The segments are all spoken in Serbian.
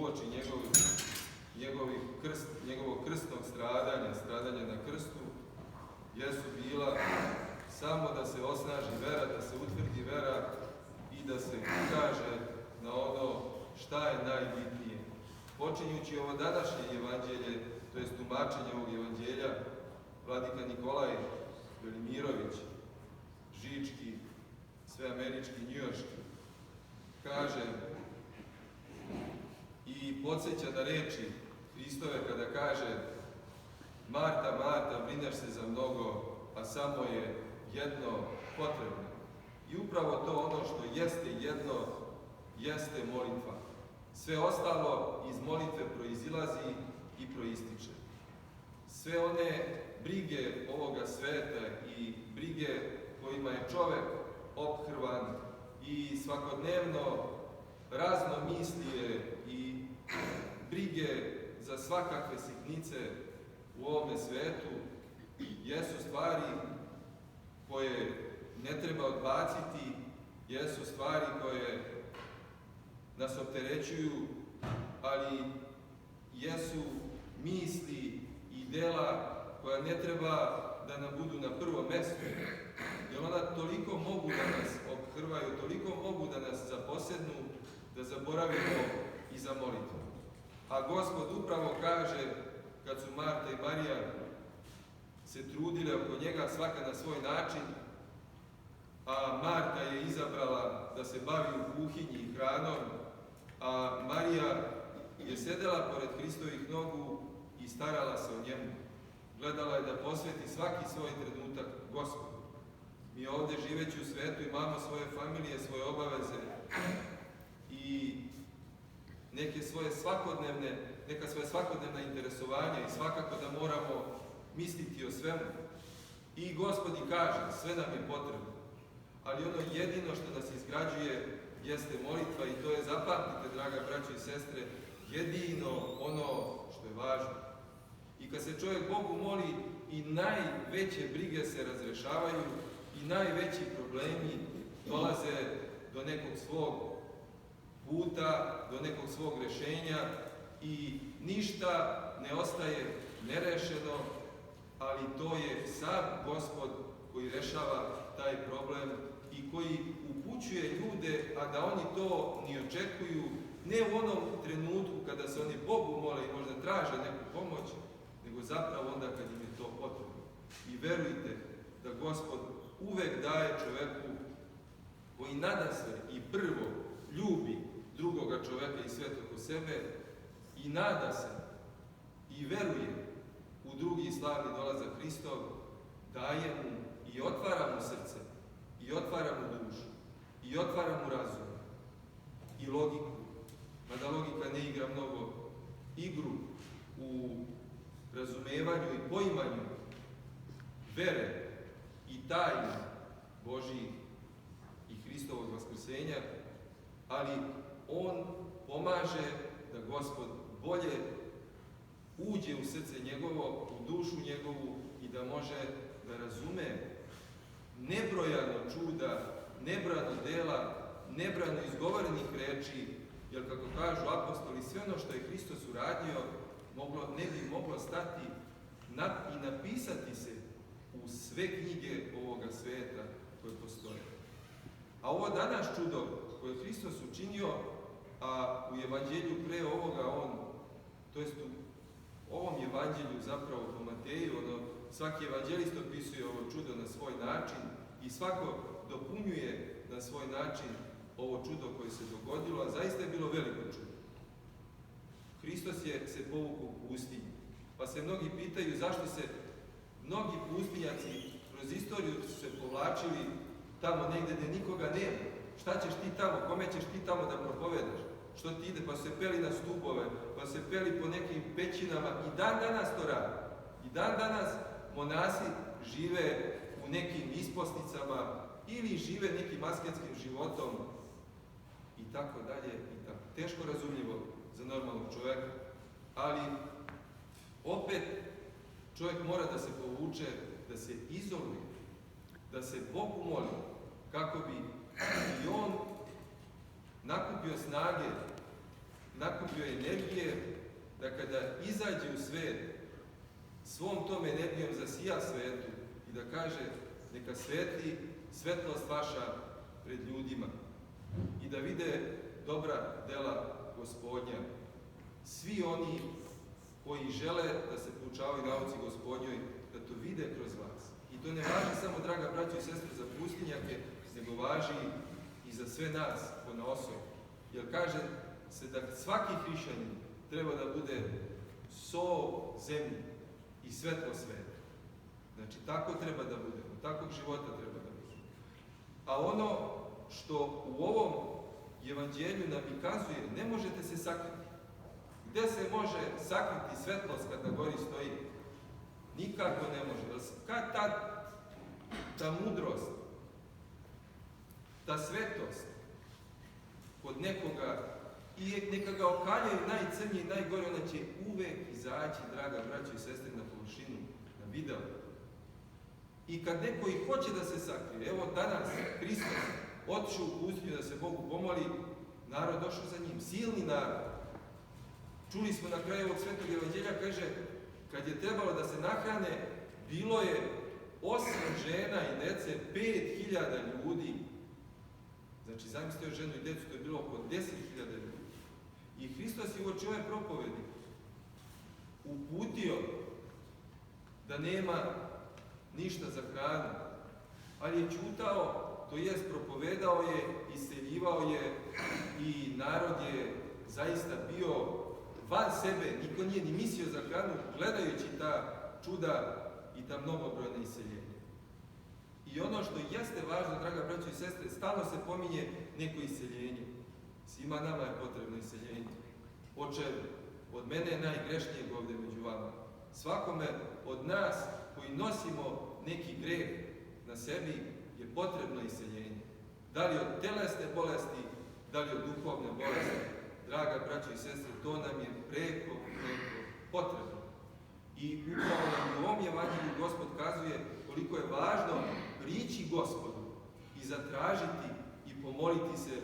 uoči njegovog krstnog stradanja na krstu, jesu bila samo da se osnaži vera, da se utvrdi vera i da se ukaže na ono šta je najbitnije. Počinjući ovo današnje evanđelje, to je tumačenje ovog evanđelja, vladika Nikolaj Velimirović, žički, sveamerički, njujorški, kaže i podsjeća na reči Hristove kada kaže: Marta, Marta, brineš se za mnogo, a samo je jedno potrebno. I upravo to ono što jeste jedno, jeste molitva. Sve ostalo iz molitve proizilazi i proističe. Sve one brige ovoga sveta i brige kojima je čovek ophrvan i svakodnevno raznomislije i brige za svakakve sitnice u ovome svetu, jesu stvari koje ne treba odbaciti, jesu stvari koje nas opterećuju, ali jesu misli i dela koja ne treba da nam budu na prvom mestu, jer ona toliko mogu da nas ophrvaju, toliko mogu da nas zaposednu, da zaboravimo i za molitvu. A Gospod upravo kaže, kad su Marta i Marija se trudile oko njega svaka na svoj način, a Marta je izabrala da se bavi u kuhinji i hranom, a Marija je sedela pored Hristovih nogu i starala se o njemu. Gledala je da posveti svaki svoj trenutak Gospodu. Mi ovde živeći u svetu imamo svoje familije, svoje obaveze i neka svoje svakodnevna interesovanja i svakako da moramo misliti o svemu. I Gospod kaže, sve nam je potrebno. Ali ono jedino što nas izgrađuje jeste molitva i to je, zapamtite, draga braćo i sestre, jedino ono što je važno. I kad se čovjek Bogu moli, i najveće brige se razrešavaju i najveći problemi dolaze do nekog svog puta, do nekog svog rešenja i ništa ne ostaje nerešeno, ali to je sam Gospod koji rešava taj problem i koji upućuje ljude, a da oni to ni očekuju, ne u onom trenutku kada se oni Bogu mole i možda traže neku pomoć, nego zapravo onda kad im je to potrebno. I verujte da Gospod uvek daje čoveku koji nadasve i prvo ljubi drugoga čoveka i svet oko sebe i nada se i veruje u drugi slavni dolazak Hristov, daje mu i otvara mu srce, i otvara mu dušu, i otvara mu razum, i logiku. Mada logika ne igra mnogo igru u razumevanju i poimanju vere i tajne Božjih i Hristovog vaskrsenja, ali on pomaže da Gospod bolje uđe u srce njegovo, u dušu njegovu i da može da razume nebrojano čuda, nebrojano dela, nebrojano izgovorenih reči, jer kako kažu apostoli, sve ono što je Hristos uradio ne bi moglo stati i napisati se u sve knjige ovoga sveta koje postoje. A ovo danas čudo koje je Hristos učinio, a u evanđelju pre ovoga to jest u ovom evanđelju zapravo po Mateju, svaki evanđelist opisuje ovo čudo na svoj način i svako dopunjuje na svoj način ovo čudo koje se dogodilo, a zaista je bilo veliko čudo. Hristos se povukao u pustinju, pa se mnogi pitaju zašto se mnogi pustinjaci kroz istoriju su se povlačili tamo negde gde nikoga nema. Šta ćeš ti tamo, kome ćeš ti tamo da propovedaš? Što ti ide? Pa su se peli na stubove, pa su se peli po nekim pećinama i dan danas to rade. I dan danas monasi žive u nekim isposnicama ili žive nekim asketskim životom i tako dalje i tako. Teško razumljivo za normalnog čoveka, ali opet čovjek mora da se povuče, da se izoluje, da se Bogu moli, kako bi i on nakupio snage nakupio energije da kada izađe u svet, svom tom energijom zasija svetu i da kaže neka svetli svetlost vaša pred ljudima i da vide dobra dela Gospodnja. Svi oni koji žele da se poučavaju nauci Gospodnjoj, da to vide kroz vas. I to ne važi samo, draga braćo i sestre, za pustinjake, nego važi i za sve nas ponaosob. Jer kaže se da svaki hrišćanin treba da bude sol zemlji i svetlo sveta. Znači, tako treba da bude, takvog života treba da bude. A ono što u ovom evanđelju nam i kazuje, ne možete se sakriti. Gde se može sakriti svetlost kad na gori stoji? Nikako ne može. Kad ta mudrost, ta svetost kod nekoga i neka ga okaljaju najcrnije i najgore, ona će uvek izaći, draga braćo i sestre, na površinu, na video. I kad neko i hoće da se sakrije, evo danas Hristos otišao u pustinju da se Bogu pomoli, narod došao za njim, silni narod. Čuli smo na kraju ovog svetog evanđelja, kaže, kad je trebalo da se nahrane, bilo je 8 žena i dece, 5.000 ljudi. Znači, zamislite još ženu i decu, to je bilo oko 10.000 ljudi. I Hristos je uoči ove propovedi uputio da nema ništa za hranu, ali je ćutao, to jest propovedao je, iseljivao je i narod je zaista bio van sebe, niko nije ni mislio za hranu, gledajući ta čuda i ta mnogobrojna iseljenja. I ono što jeste važno, draga braćo i sestre, stalno se pominje neko iseljenje. Svima nama je potrebno iseljenje. Očevi, od mene je najgrešnijeg ovdje među vama. Svakome od nas koji nosimo neki greh na sebi je potrebno iseljenje. Da li od telesne bolesti, da li od duhovne bolesti. Draga braćo i sestre, to nam je preko potrebno. I upravo nam u ovom evanđelju Gospod kazuje koliko je važno prići Gospodu i zatražiti i pomoliti se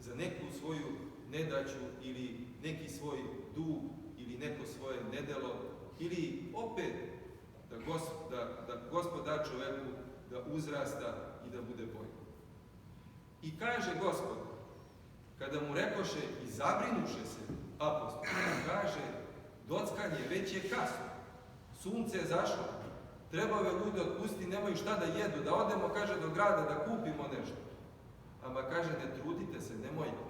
za neku svoju nedaću ili neki svoj dug ili neko svoje nedelo ili opet da Gospod da čoveku da uzrasta i da bude bolji. I kaže Gospod, kada mu rekoše i zabrinuše se apostol, kaže, dockanje, već je kasno, sunce je zašlo, treba ove ljude otpustiti, nemaju šta da jedu, da odemo, kaže, do grada, da kupimo nešto. Ama kaže, ne trudite se, nemojte,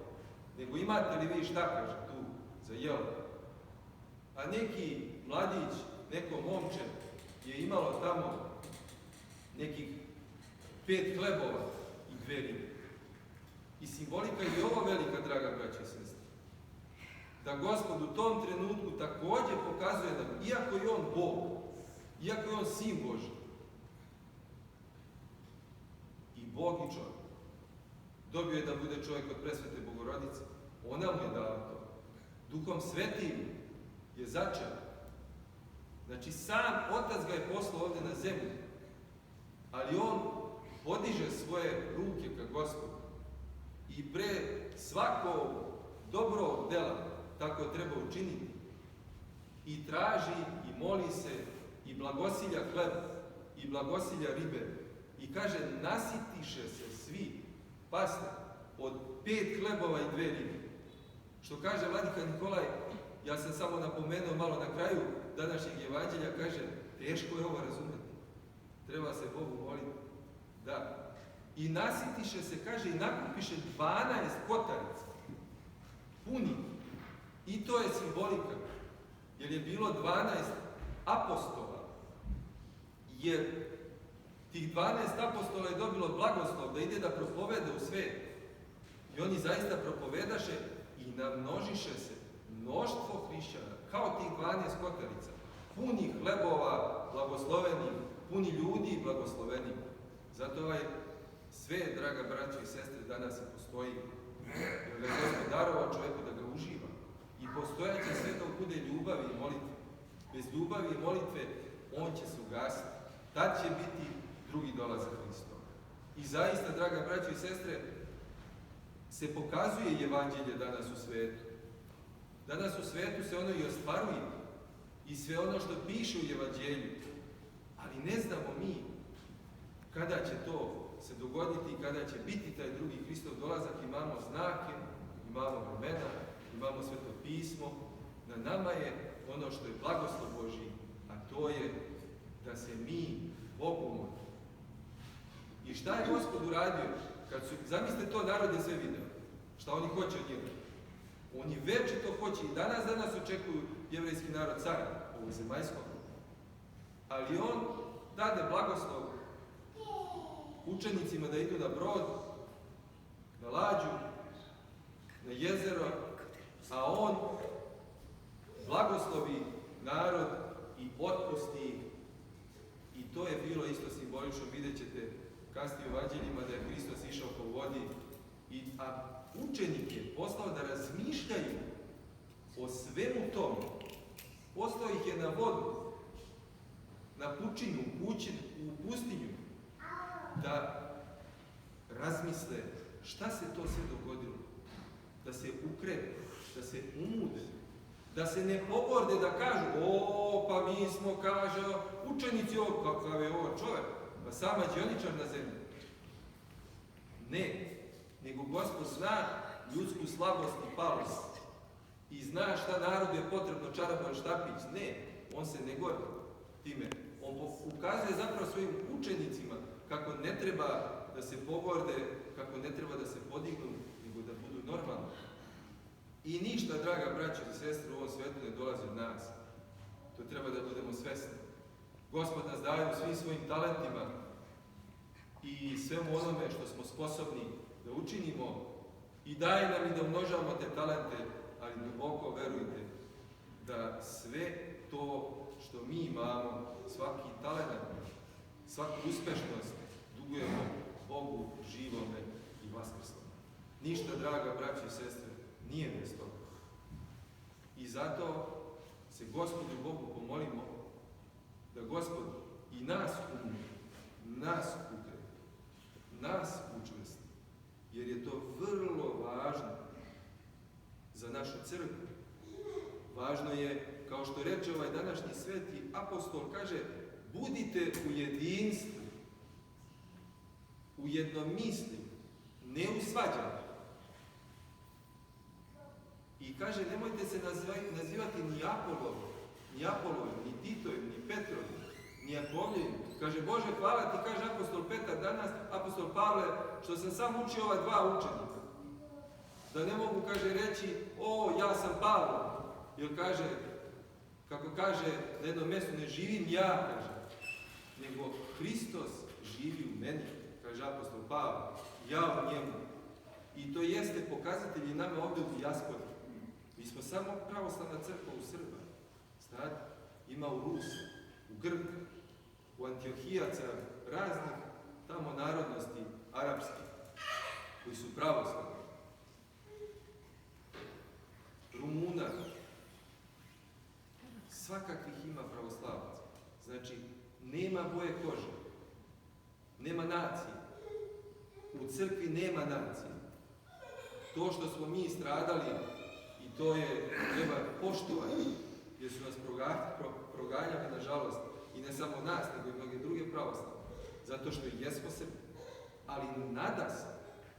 nego imate li vi šta, kaže, tu, za jelo. A neki mladić, neko momče je imalo tamo nekih 5 hlebova i 2 ribe. I simbolika je ovo velika, draga braća i sestre. Da Gospod u tom trenutku također pokazuje nam, iako je on Bog, iako je on Sin Božji, i Bog i čovjek, dobio je da bude čovjek od presvete Bogorodice. Ona mu je dala to. Duhom Svetim je začeo. Znači, sam Otac ga je poslao ovdje na zemlju, ali on podiže svoje ruke ka Gospodu i pre svakog dobrog dela tako treba učiniti i traži i moli se i blagosilja hleb i blagosilja ribe i kaže, nasitiše se svi, pasne, od 5 hlebova i 2 ribe. Što kaže vladika Nikolaj, ja sam samo napomenuo malo na kraju današnjeg evanđelja, kaže, teško je ovo razumeti. Treba se Bogu moliti. Da. I nasitiše se, kaže, i nakupiše 12 kotarica. Puni. I to je simbolika. Jer je bilo 12 apostola. Jer tih 12 apostola je dobilo blagoslov da ide da propovede u svet. I oni zaista propovedaše i namnožiše se mnoštvo hrišćana, kao tih 12 kotarica. Puni hlebova blagoslovenih, puni ljudi blagoslovenih. Zato ovaj svet, draga braćo i sestre, danas i postoji. Jer ga je Gospod darovao čovjeku da ga uživa. I postojaće sve dok bude ljubavi i molitve. Bez ljubavi i molitve on će se ugasiti. Tad će biti drugi dolazak Hristova. I zaista, draga braćo i sestre, se pokazuje evanđelje danas u svetu. Danas u svetu se ono i ostvaruje. I sve ono što piše u Evanđelju. Ali ne znamo mi kada će to se dogoditi i kada će biti taj drugi Hristov dolazak. Imamo znake, imamo vremena, imamo Sveto pismo. Na nama je ono što je blagoslov Božji, a to je da se mi Bogu molimo. I šta je Gospod uradio? Zamislite to, narod je sve video. Šta oni hoće od njega? Oni večito hoće i danas očekuju jevrejski narod cara, ovog zemaljskog. Ali on dade blagoslov učenicima da idu na brod, na lađu, na jezero, a on blagoslovi narod i otpusti ih. I to je bilo isto simbolično, vidjet ćete kasnije u evanđeljima da je Hristos išao po vodi, a učenike poslao da razmišljaju o svemu tome. Poslao ih je na vodu, na pučinu, u pustinju, da razmisle šta se to sve dogodilo. Da se ukrepe, da se umude, da se ne pogorde, da kažu, pa mi smo, kaže, učenici ovog, kakav je ovo čovjek, pa sama đoničar na zemlji. Ne, nego Gospod zna ljudsku slabost i palost i zna šta narodu je potrebno, čaroban štapić. Ne, on se ne gori time. On ukazuje zapravo svojim učenicima kako ne treba da se pogorde, kako ne treba da se podignu, nego da budu normalni. I ništa, draga braćo i sestre, u ovom svetu ne dolazi od nas. To treba da budemo svesni. Gospod nas daje u svim svojim talentima i svemu onome što smo sposobni da učinimo i daje nam i da umnožavamo te talente, ali duboko verujte da sve to što mi imamo, svaki talent, svaku uspešnost, dugujemo Bogu živome i vaskrslome. Ništa, draga braći i sestre, nije bez toga. I zato se Gospodu Bogu pomolimo da Gospod i nas umiri, nas ukrepi, nas učvrsti, jer je to vrlo važno za našu crkvu. Važno je, kao što reče ovaj današnji sveti apostol, kaže, budite u jedinstvu, u jednomisli, ne u svađanju. I kaže, nemojte se nazivati ni Apolovi, ni Titovi, ni Petrovi, ni Apoljevim. Kaže, Bože, hvala ti, kaže apostol Petar danas, apostol Pavle, što sam sam učio ova dva učenika. Da ne mogu, kaže, reći, ja sam Pavle. Jer kaže, kako kaže na jednom mjestu, ne živim ja, kaže, nego Hristos živi u meni, kaže apostol Pavle, ja u njemu. I to jeste pokazatelji nama ovdje u dijaspori. Mi smo samo pravoslavna crkva u Srba. Znate, ima u Rusi, u Grka, u Antiohijaca, raznih tamo narodnosti arapskih, koji su pravoslavni. Rumuna, svakakvih ima pravoslavaca. Znači, nema boje kože, nema nacije. U crkvi nema nacije. To što smo mi stradali, i to je treba poštovati, jer su nas proganjali, nažalost, i ne samo nas, nego i mnoge druge pravoslavne. Zato što i jesmo Srbi. Ali nadasve,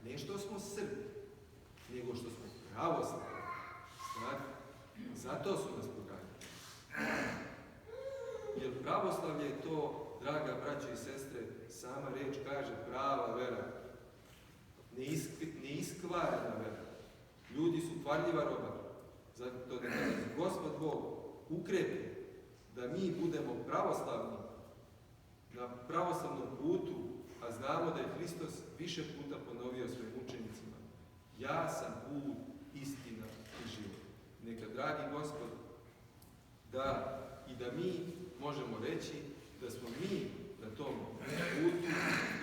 ne što smo Srbi, nego što smo pravoslavni. Znate, zato su nas proganjali. Jer pravoslavlje je to, draga braćo i sestre, sama reč kaže prava vera. Neiskvarena vera. Ljudi su kvarljiva roba. Zato da nas Gospod Bog ukrepi da mi budemo pravoslavni na pravoslavnom putu, a znamo da je Hristos više puta ponovio svojim učenicima. Ja sam put, istina i život. Neka, dragi Gospod, da i da mi možemo reći da smo mi na tom putu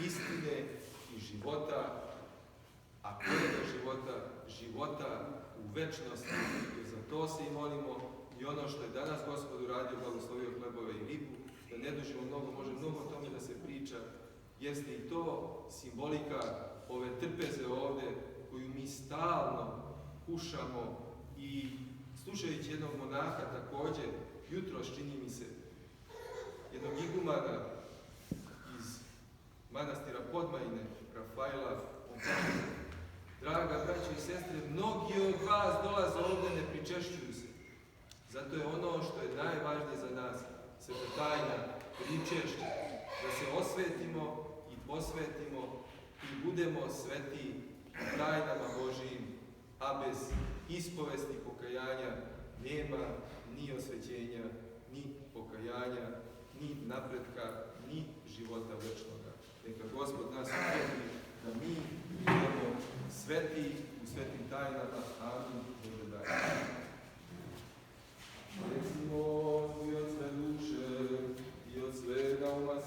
istine i života, a kojega života u večnosti. I za to se i molimo i ono što je danas Gospod uradio, blagoslovio hlebove i ribu, da ne dužimo mnogo, može mnogo o tome da se priča, jeste i to simbolika ove trpeze ovde, koju mi stalno kušamo i slušajući jednog monaha također, jutros čini mi se, jednog igumana iz manastira Podmajine, Rafaela, on kaže: draga braćo i sestre, mnogi od vas dolaze ovdje, ne pričešćuju se. Zato je ono što je najvažnije za nas, sveta tajna, pričešće, da se osvetimo i posvetimo i budemo sveti tajnama Božijim, a bez ispovesti pokajanja nema ni osvećenja, ni pokajanja, ni napretka, ni života večnoga. Neka Gospod nas upomni da mi budemo sveti u svetim tajnama. Amin. Bože daj.